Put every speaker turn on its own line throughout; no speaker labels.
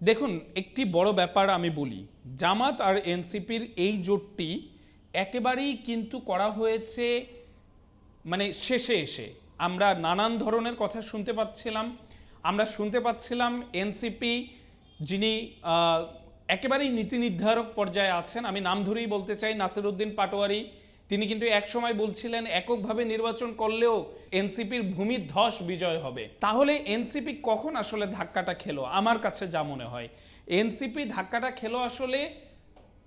দেখুন, একটি বড় ব্যাপার আমি বলি, জামাত আর এনসিপির এই জোটটি একেবারেই কিন্তু করা হয়েছে মানে শেষে এসে। আমরা নানান ধরনের কথা শুনতে পাচ্ছিলাম। আমরা শুনতে পাচ্ছিলাম এনসিপি যিনি একেবারেই নীতি নির্ধারক পর্যায়ে আছেন, আমি নাম ধরেই বলতে চাই, নাসিরউদ্দিন পাটোয়ারি, তিনি কিন্তু একসময় বলছিলেন এককভাবে নির্বাচন করলেও এনসিপির ভূমিধ্বস বিজয় হবে। তাহলে এনসিপি কখন আসলে ধাক্কাটা খেলো? আমার কাছে যা মনে হয়, এনসিপি ধাক্কাটা খেলো আসলে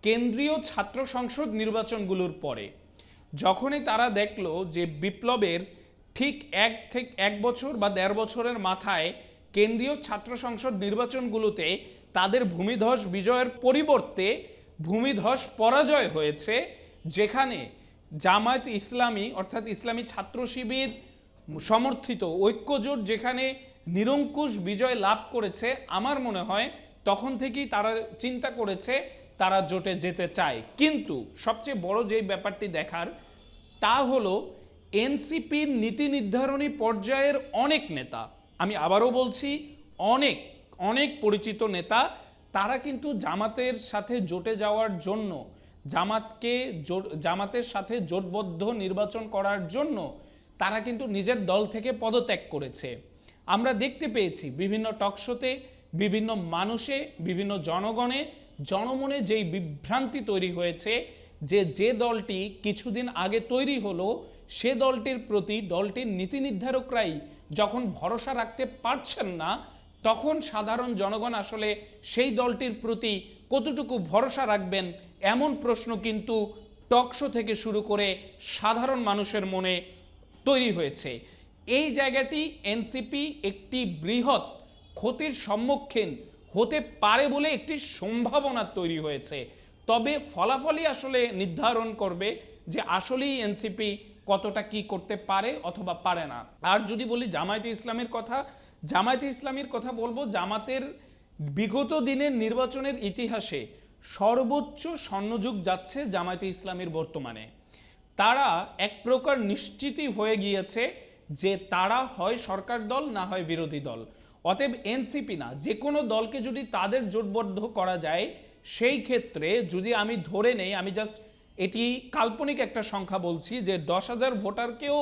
কেন্দ্রীয় ছাত্র সংসদ নির্বাচনগুলোর পরে। যখনই তারা দেখলো যে বিপ্লবের ঠিক এক বছর বা ১.৫ বছরের মাথায় কেন্দ্রীয় ছাত্র সংসদ নির্বাচনগুলোতে তাদের ভূমিধ্বস বিজয়ের পরিবর্তে ভূমিধ্বস পরাজয় হয়েছে, যেখানে জামায়াত ইসলামী অর্থাৎ ইসলামী ছাত্র শিবির সমর্থিত ঐক্যজোট যেখানে নিরঙ্কুশ বিজয় লাভ করেছে, আমার মনে হয় তখন থেকেই তারা চিন্তা করেছে তারা জোটে যেতে চায়। কিন্তু সবচেয়ে বড় যে ব্যাপারটি দেখার তা হলো এনসিপির নীতি নির্ধারণী পর্যায়ের অনেক নেতা, আমি আবারও বলছি অনেক অনেক পরিচিত নেতা, তারা কিন্তু জামাতের সাথে জোটে যাওয়ার জন্য, জামাতের সাথে জোটবদ্ধ নির্বাচন করার জন্য তারা কিন্তু নিজের দল থেকে পদত্যাগ করেছে। আমরা দেখতে পেয়েছি বিভিন্ন টকশোতে, বিভিন্ন মানুষে, বিভিন্ন জনমনে যেই বিভ্রান্তি তৈরি হয়েছে যে দলটি কিছুদিন আগে তৈরি হলো সে দলটির প্রতি দলটির নীতি নির্ধারকরাই যখন ভরসা রাখতে পারছেন না, তখন সাধারণ জনগণ আসলে সেই দলটির প্রতি কতটুকু ভরসা রাখবেন, এমন প্রশ্ন কিন্তু টকশো থেকে শুরু করে সাধারণ মানুষের মনে তৈরি হয়েছে। এই জায়গাটি এনসিপি একটি বৃহৎ ক্ষতির সম্মুখীন হতে পারে বলে একটি সম্ভাবনা তৈরি হয়েছে। তবে ফলাফলই আসলে নির্ধারণ করবে যে আসলেই এনসিপি কতটা কি করতে পারে অথবা পারে না। আর যদি বলি জামায়াতে ইসলামীর কথা বলবো, জামাতের বিগত দিনের নির্বাচনের ইতিহাসে সর্বোচ্চ স্বর্ণযুগ যাচ্ছে জামায়াতে ইসলামীর বর্তমানে। তারা এক প্রকার নিশ্চিতই হয়ে গিয়েছে যে তারা হয় সরকার দল না হয় বিরোধী দল। অতএব এনসিপি না, যে কোনো দলকে যদি তাদের জোটবদ্ধ করা যায়, সেই ক্ষেত্রে যদি আমি ধরে নেই, আমি জাস্ট এটি কাল্পনিক একটা সংখ্যা বলছি, যে 10,000 ভোটারকেও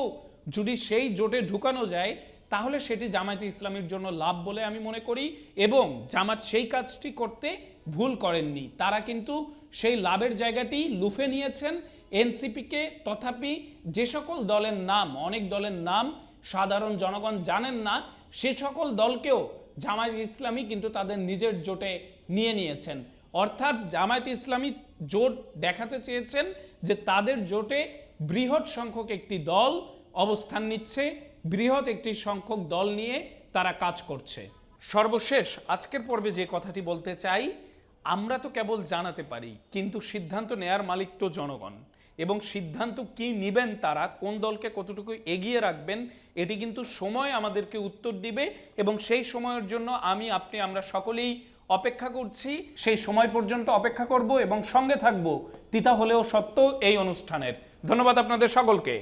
যদি সেই জোটে ঢুকানো যায়, তাহলে সেটি জামায়াতে ইসলামীর জন্য লাভ বলে আমি মনে করি। এবং জামাত সেই কাজটি করতে ভুল করেননি, তারা কিন্তু সেই লাভের জায়গাটি লুফে নিয়েছেন এনসিপিকে। তথাপি যে সকল দলের নাম, অনেক দলের নাম সাধারণ জনগণ জানেন না, সে সকল দলকেও জামায়াত ইসলামী কিন্তু তাদের নিজের জোটে নিয়ে নিয়েছেন। অর্থাৎ জামায়াত ইসলামী জোট দেখাতে চেয়েছেন যে তাদের জোটে বৃহৎ সংখ্যক একটি দল অবস্থান নিচ্ছে, বৃহৎ একটি সংখ্যক দল নিয়ে তারা কাজ করছে। সর্বশেষ আজকের পর্বে যে কথাটি বলতে চাই, আমরা তো কেবল জানাতে পারি, কিন্তু সিদ্ধান্ত নেয়ার মালিক তো জনগণ, এবং সিদ্ধান্ত কি নেবেন তারা, কোন দলকে কতটুকু এগিয়ে রাখবেন, এটি কিন্তু সময় আমাদেরকে উত্তর দিবে। এবং সেই সময়ের জন্য আপনি আমরা সকলেই অপেক্ষা করছি। সেই সময় পর্যন্ত অপেক্ষা করব এবং সঙ্গে থাকব তিতা হলেও সত্য এই অনুষ্ঠানের। ধন্যবাদ আপনাদের সকলকে।